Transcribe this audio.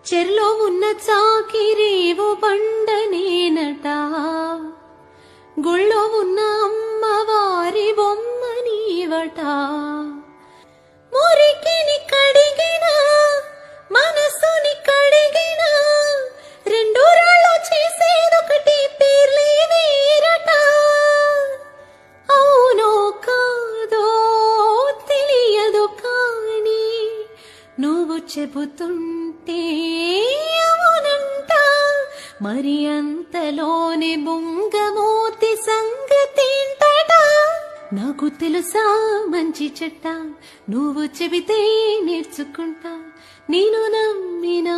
చెర్లో ఉన్న చాకిరేవో బండనేనట, గుళ్ళో ఉన్న అమ్మవారి బొమ్మ నీవట. మురికిని కడిగిన మనసుని కడిగిన రెండు రాళ్ళు చేసేదొకటి పేర్లే వేరట. అవునో కాదో తెలియదు కానీ నువ్వు చెబుతుంటే అవునంట. మరి అంతలోనే బొంగమూతి సంగతేంటట. నాకు తెలుసా మంచి చెడ్డ, నువ్వు చెబితే నేర్చుకుంటా. నేను నమ్మినా